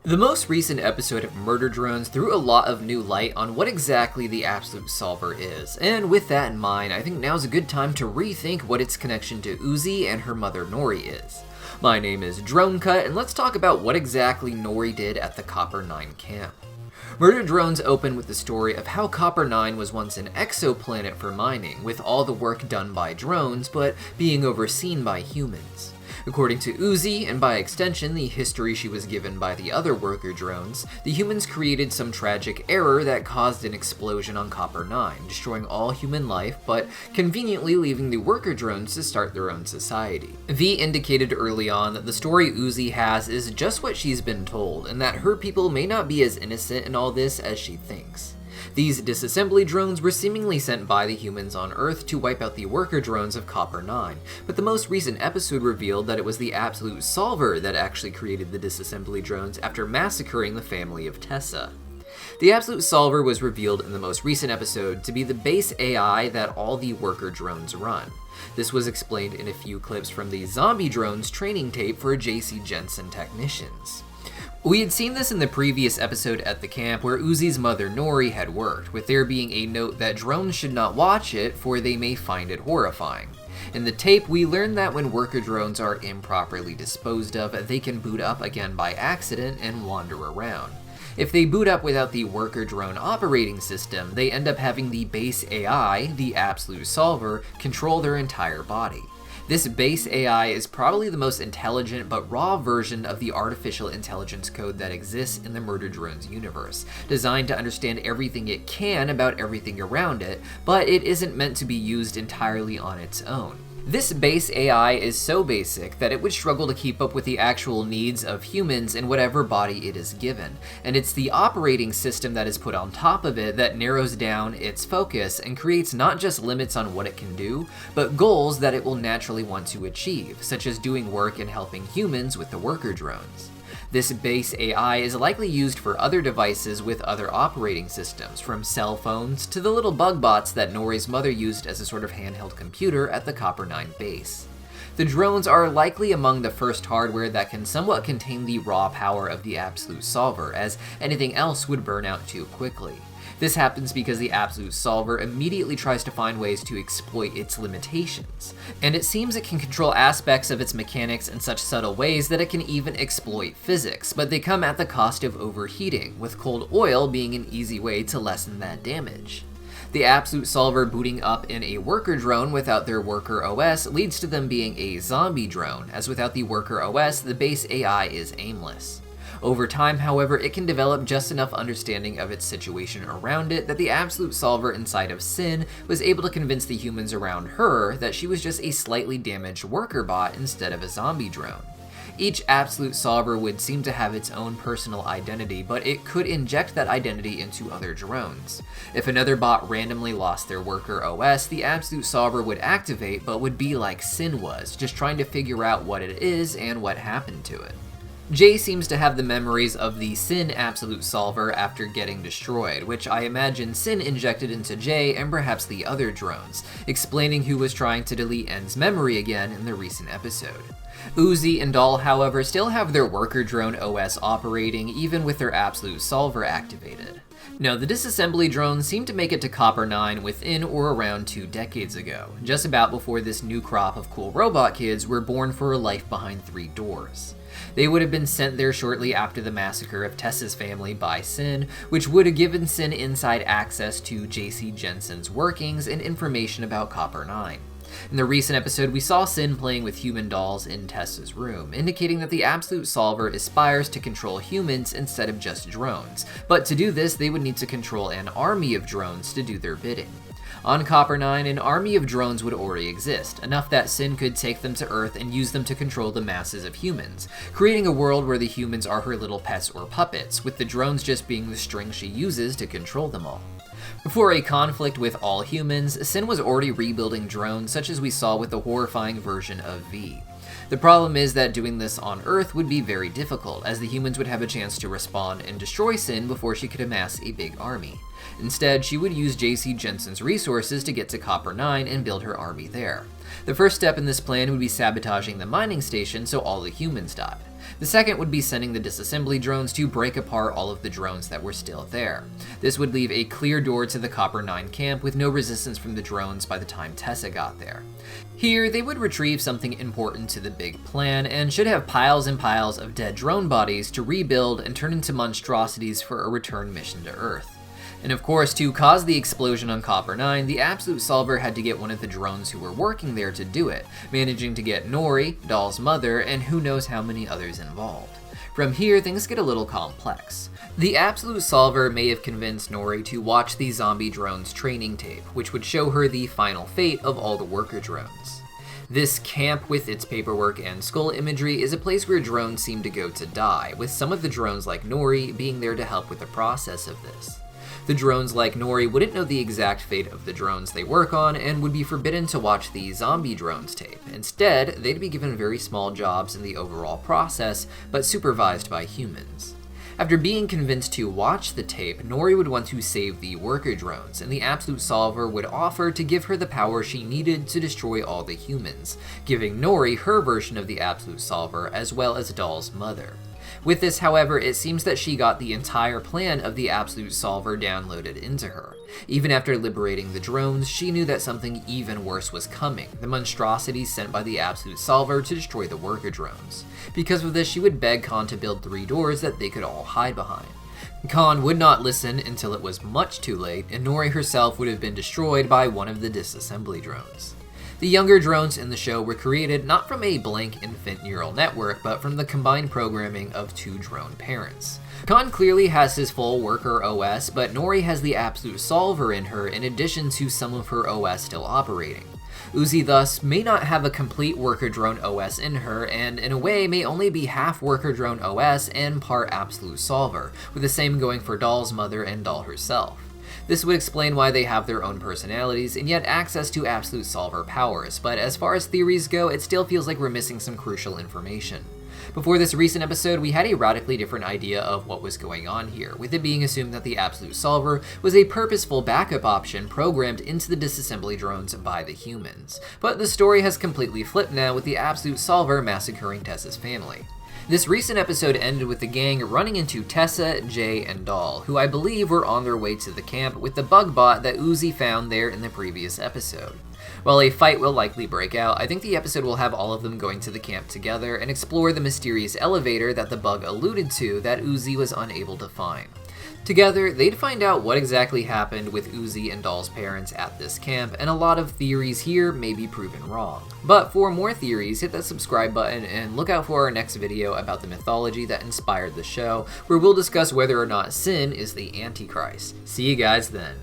The most recent episode of Murder Drones threw a lot of new light on what exactly the Absolute Solver is, and with that in mind, I think now's a good time to rethink what its connection to Uzi and her mother Nori is. My name is Deepcut, and let's talk about what exactly Nori did at the Copper 9 camp. Murder Drones open with the story of how Copper 9 was once an exoplanet for mining, with all the work done by drones, but being overseen by humans. According to Uzi, and by extension the history she was given by the other worker drones, the humans created some tragic error that caused an explosion on Copper 9, destroying all human life, but conveniently leaving the worker drones to start their own society. V indicated early on that the story Uzi has is just what she's been told, and that her people may not be as innocent in all this as she thinks. These disassembly drones were seemingly sent by the humans on Earth to wipe out the worker drones of Copper 9, but the most recent episode revealed that it was the Absolute Solver that actually created the disassembly drones after massacring the family of Tessa. The Absolute Solver was revealed in the most recent episode to be the base AI that all the worker drones run. This was explained in a few clips from the Zombie Drones training tape for JC Jensen technicians. We had seen this in the previous episode at the camp where Uzi's mother Nori had worked, with there being a note that drones should not watch it for they may find it horrifying. In the tape, we learned that when worker drones are improperly disposed of, they can boot up again by accident and wander around. If they boot up without the worker drone operating system, they end up having the base AI, the Absolute Solver, control their entire body. This base AI is probably the most intelligent but raw version of the artificial intelligence code that exists in the Murder Drones universe, designed to understand everything it can about everything around it, but it isn't meant to be used entirely on its own. This base AI is so basic that it would struggle to keep up with the actual needs of humans in whatever body it is given, and it's the operating system that is put on top of it that narrows down its focus and creates not just limits on what it can do, but goals that it will naturally want to achieve, such as doing work and helping humans with the worker drones. This base AI is likely used for other devices with other operating systems, from cell phones to the little bug bots that Nori's mother used as a sort of handheld computer at the Copper 9 base. The drones are likely among the first hardware that can somewhat contain the raw power of the Absolute Solver, as anything else would burn out too quickly. This happens because the Absolute Solver immediately tries to find ways to exploit its limitations, and it seems it can control aspects of its mechanics in such subtle ways that it can even exploit physics, but they come at the cost of overheating, with cold oil being an easy way to lessen that damage. The Absolute Solver booting up in a worker drone without their worker OS leads to them being a zombie drone, as without the worker OS, the base AI is aimless. Over time, however, it can develop just enough understanding of its situation around it that the Absolute Solver inside of Sin was able to convince the humans around her that she was just a slightly damaged worker bot instead of a zombie drone. Each Absolute Solver would seem to have its own personal identity, but it could inject that identity into other drones. If another bot randomly lost their worker OS, the Absolute Solver would activate, but would be like Sin was, just trying to figure out what it is and what happened to it. Jay seems to have the memories of the Sin Absolute Solver after getting destroyed, which I imagine Sin injected into Jay and perhaps the other drones, explaining who was trying to delete N's memory again in the recent episode. Uzi and Doll, however, still have their worker drone OS operating even with their Absolute Solver activated. Now, the disassembly drones seem to make it to Copper 9 within or around 2 decades ago, just about before this new crop of cool robot kids were born for a life behind 3 doors. They would have been sent there shortly after the massacre of Tessa's family by Sin, which would have given Sin inside access to JC Jensen's workings and information about Copper 9. In the recent episode, we saw Sin playing with human dolls in Tessa's room, indicating that the Absolute Solver aspires to control humans instead of just drones, but to do this, they would need to control an army of drones to do their bidding. On Copper 9, an army of drones would already exist, enough that Sin could take them to Earth and use them to control the masses of humans, creating a world where the humans are her little pets or puppets, with the drones just being the string she uses to control them all. Before a conflict with all humans, Sin was already rebuilding drones such as we saw with the horrifying version of V. The problem is that doing this on Earth would be very difficult, as the humans would have a chance to respond and destroy Sin before she could amass a big army. Instead, she would use JC Jensen's resources to get to Copper 9 and build her army there. The first step in this plan would be sabotaging the mining station so all the humans died. The second would be sending the disassembly drones to break apart all of the drones that were still there. This would leave a clear door to the Copper 9 camp with no resistance from the drones by the time Tessa got there. Here, they would retrieve something important to the big plan, and should have piles and piles of dead drone bodies to rebuild and turn into monstrosities for a return mission to Earth. And of course, to cause the explosion on Copper 9, the Absolute Solver had to get one of the drones who were working there to do it, managing to get Nori, Doll's mother, and who knows how many others involved. From here, things get a little complex. The Absolute Solver may have convinced Nori to watch the zombie drone's training tape, which would show her the final fate of all the worker drones. This camp, with its paperwork and skull imagery, is a place where drones seem to go to die, with some of the drones like Nori being there to help with the process of this. The drones like Nori wouldn't know the exact fate of the drones they work on and would be forbidden to watch the zombie drones tape. Instead, they'd be given very small jobs in the overall process, but supervised by humans. After being convinced to watch the tape, Nori would want to save the worker drones, and the Absolute Solver would offer to give her the power she needed to destroy all the humans, giving Nori her version of the Absolute Solver as well as Doll's mother. With this, however, it seems that she got the entire plan of the Absolute Solver downloaded into her. Even after liberating the drones, she knew that something even worse was coming, the monstrosities sent by the Absolute Solver to destroy the worker drones. Because of this, she would beg Khan to build 3 doors that they could all hide behind. Khan would not listen until it was much too late, and Nori herself would have been destroyed by one of the disassembly drones. The younger drones in the show were created not from a blank infant neural network, but from the combined programming of 2 drone parents. Khan clearly has his full worker OS, but Nori has the Absolute Solver in her in addition to some of her OS still operating. Uzi thus may not have a complete worker drone OS in her, and in a way may only be half worker drone OS and part Absolute Solver, with the same going for Doll's mother and Doll herself. This would explain why they have their own personalities and yet access to Absolute Solver powers, but as far as theories go, it still feels like we're missing some crucial information. Before this recent episode, we had a radically different idea of what was going on here, with it being assumed that the Absolute Solver was a purposeful backup option programmed into the disassembly drones by the humans. But the story has completely flipped now, with the Absolute Solver massacring Tessa's family. This recent episode ended with the gang running into Tessa, Jay, and Doll, who I believe were on their way to the camp with the bug bot that Uzi found there in the previous episode. While a fight will likely break out, I think the episode will have all of them going to the camp together and explore the mysterious elevator that the bug alluded to that Uzi was unable to find. Together, they'd find out what exactly happened with Uzi and Doll's parents at this camp, and a lot of theories here may be proven wrong. But for more theories, hit that subscribe button and look out for our next video about the mythology that inspired the show, where we'll discuss whether or not Sin is the Antichrist. See you guys then.